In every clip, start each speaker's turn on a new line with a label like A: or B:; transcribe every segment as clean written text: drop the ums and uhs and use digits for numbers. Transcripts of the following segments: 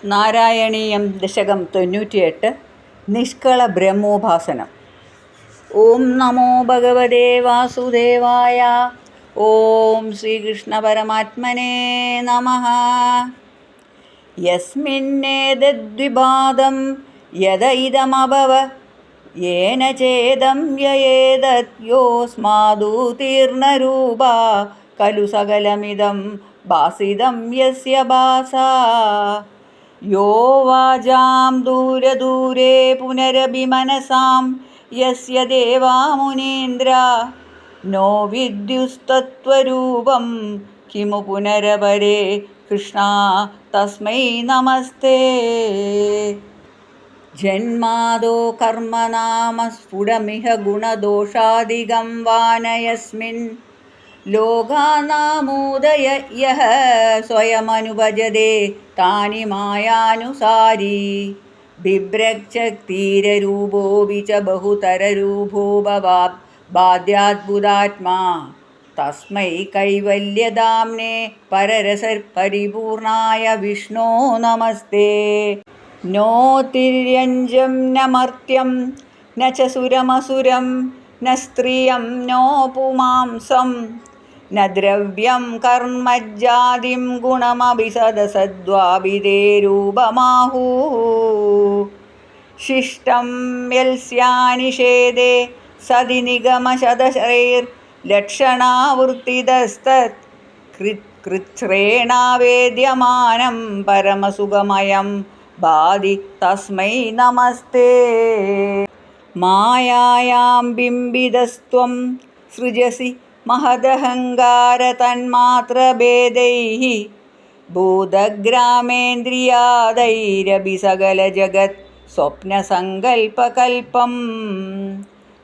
A: നാരായണീയം ദശകം 98 നിഷ്കള ബ്രഹ്മോപാസനം. ഓം നമോ ഭഗവതേ വാസുദേവായ. ഓം ശ്രീകൃഷ്ണ പരമാത്മനേ നമഃ. യസ്മിന്നേതദ്വിപാദം യദ ഇദമഭവ യേന ചേദം യോസ്മാദുതീർണരൂപാ ഖലു സകലമിദം ഭാസിതം യസ്യ ഭാസാ. യോ വാചാം ദൂരദൂരേ പുനരപി മനസാം യസ്യ ദേവാ മുനീന്ദ്രാ നോ വിദ്യുസ്തത്വരൂപം കിമു പുനരപരേ കൃഷ്ണ തസ്മൈ നമസ്തേ. ജന്മാദോ കർമ്മനാമ സ്ഫുടമിഹ ഗുണദോഷാദികം വാനയസ്മിൻ ലോകാനാമോദയ യഃ സ്വയമനുഭജതേ താനി മായാനുസാരീ. ബിഭ്രക്ശക്തിരൂപോऽപി ച ബഹുതരരൂപോ ഭവാത് ബാധ്യാദ്ഭുതാത്മാ തസ്മൈ കൈവല്യധാമ്നേ പരരസപരിപൂർണായ വിഷ്ണോ നമസ്തേ. നോ തിര്യഞ്ജം ന മർത്യം ന ച സുരമസുരം ന സ്ത്രിയം നോ പുമാംസം ന ദ്രവ്യം കർമ്മജാതിം ഗുണമഭി സദസദ്വാഭിതേ രൂപമാഹുഃ. ശിഷ്ടം യൽസ്യാനിഷേധേ സതി നിഗമശതശരൈർലക്ഷണാവൃത്തിതസ്തത് കൃച്ഛ്രേണാവേദ്യമാനം പരമസുഖമയം ഭാതി തസ്മൈ നമസ്തേ. മായായാം ബിംബിതസ്ത്വം സൃജസി മഹദഹങ്കാരതന്മാത്രഭേദൈഃ ഭൂതഗ്രാമേന്ദ്രിയാദൈരപി സകലജഗത് സ്വപ്നസങ്കൽപ്പകൽപം.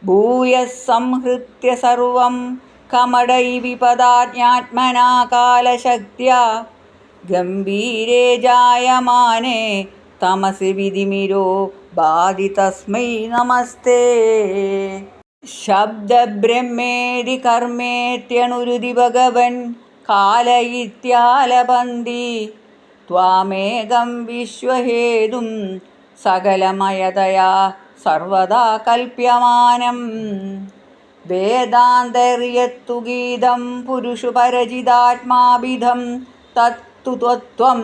A: ഭൂയഃ സംഹൃത്യ സർവം കമടൈവിപദാജ്ഞാത്മനാ കാലശക്ത്യാ ഗംഭീരേ ജായമാനേ തമസി വിധിമിരോ ഭാതി തസ്മൈ നമസ്തേ. ശബ്ദബ്രഹ്മേതി കർമ്മേത്യണുരുതി ഭഗവൻ കാല ഇത്യാലപന്തി ത്വാമേകം വിശ്വഹേതും സകലമയതയാ സർവദാ കൽപ്യമാനം. വേദാന്തര്യത്തു ഗീതം പുരുഷു പരജിതാത്മാഭിധം തത്തു ത്വം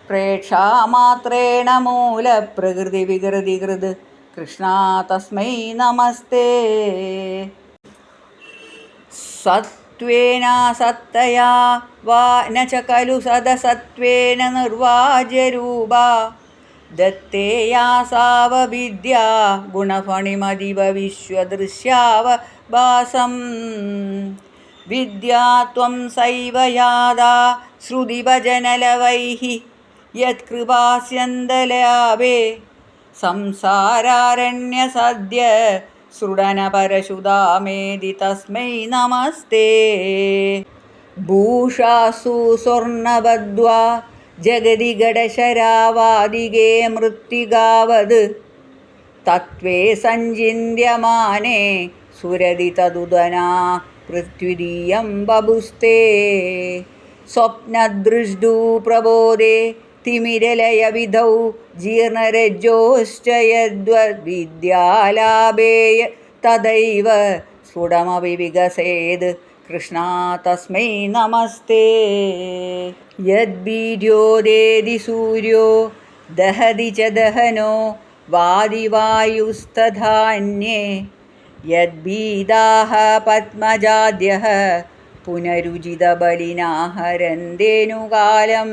A: പ്രേക്ഷാമാത്രേണ മൂലപ്രകൃതി വികൃതികൃത് കൃഷ്ണ തസ്മൈ നമസ്തേ. സത്വേനാസത്തയാ വാ ന ച ഖലു സദസത്വേന നിർവാജ്യരൂപാ ദത്തേയാ സാവവിദ്യാ ഗുണഫണിമതിവ വിശ്വദൃശ്യാവഭാസം. വിദ്യാ ത്വം സൈവ യാദാ ശ്രുതിഭജനലവൈഃ യത്കൃപാസ്യന്തലാഭേ സംസാരാരണ്യസദ്യ സൃഡനപരശുധാമേതി തസ്മൈ നമസ്തേ. ഭൂഷാസു സ്വർണവദ്വാ ജഗതി ഘടശരാവാദികേ മൃത്തികാവത് തത്വേ സഞ്ചിന്യമാനേ സുരതി തദുദനാ പൃഥ്വിദീയം ബഭുസ്തേ. സ്വപ്നദൃഷ്ടു പ്രബോധേ തിമിരലയവിധൗ ജീർണരജ്ജോശ്ച യദ്വിദ്യാലാഭേയ തദൈവ സ്ഫുടമപി വികസേത് കൃഷ്ണ തസ്മൈ നമസ്തേ. യദ്ബീര്യോദേതി സൂര്യോ ദഹതി ച ദഹനോ വാദിവായുസ്തഥാന്യേ യദ്ബീദാഃ പത്മജാദ്യഃ പുനരുജിതബലിനാഃ ഹരന്തേനുകാലം.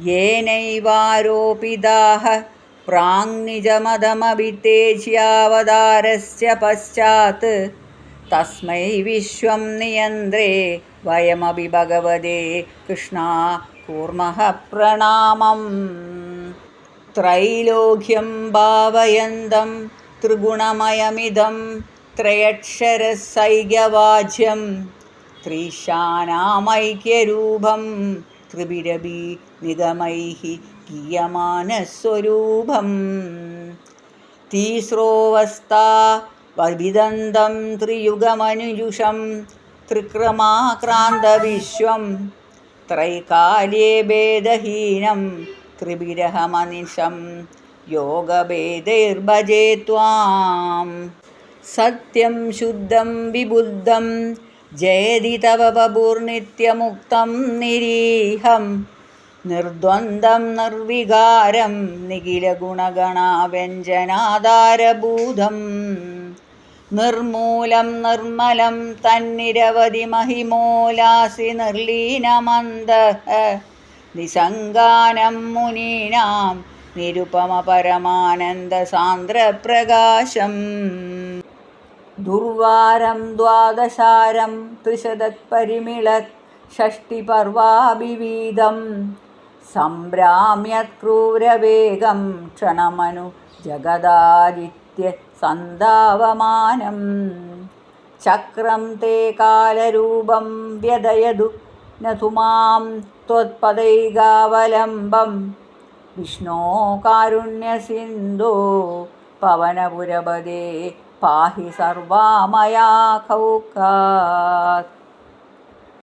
A: യേനൈവാരോപിതാഃ പ്രാങ്നിജമദമഭിത്തേജ്യാവതാരസ്യ പശ്ചാത് തസ്മൈ വിശ്വം നിയന്ത്രേ വയമപി ഭഗവതേ കൃഷ്ണ കൂർമഃ പ്രണാമം. ത്രൈലോക്യം ഭാവയന്തം ത്രിഗുണമയമിദം ത്രയക്ഷരസൈക്യവാച്യം ത്രിശാനാമൈക്യരൂപം ത്രിഭിരഭി നിഗമൈഃ ഗീയമാനസ്വരൂപം. തീസ്രോവസ്ഥാ വിദന്തം ത്രിയുഗമനുജുഷം ത്രിക്രമാക്രാന്തവിശ്വം ത്രൈകാലേ ഭേദഹീനം ത്രിവിരഹമനിശം യോഗഭേദൈർഭജേ ത്വാം. സത്യം ശുദ്ധം വിബുദ്ധം ജയതി തവ വപുർനിത്യമുക്തം നിരീഹം നിർദ്വന്ദ്വം നിർവികാരം നിഖിലഗുണഗണാവ്യഞ്ജനാധാരഭൂതം നിർമൂലം നിർമ്മലം തന്നിരവധി മഹിമോലാസി നിർലീനമന്തഃ നിസംഗാനം മുനീനാം നിരുപമ പരമാനന്ദ സാന്ദ്രപ്രകാശം. ദുർവാരം ദ്വാദശാരം ത്രിശതപരിമിളത് ഷഷ്ടിപർവാഭിവീദം സംഭ്രാമ്യത് ക്രൂരവേഗം ക്ഷണമനു ജഗദാദിത്യ സന്താവമാനം. ചക്രം തേ കാലരൂപം വ്യദയതു നതു മാം ത്വത്പദൈകാവലംബം വിഷ്ണോ കാരുണ്യസിന്ധോ പവനപുരപദേ പാഹി സർവാമയാഖൗകാത്.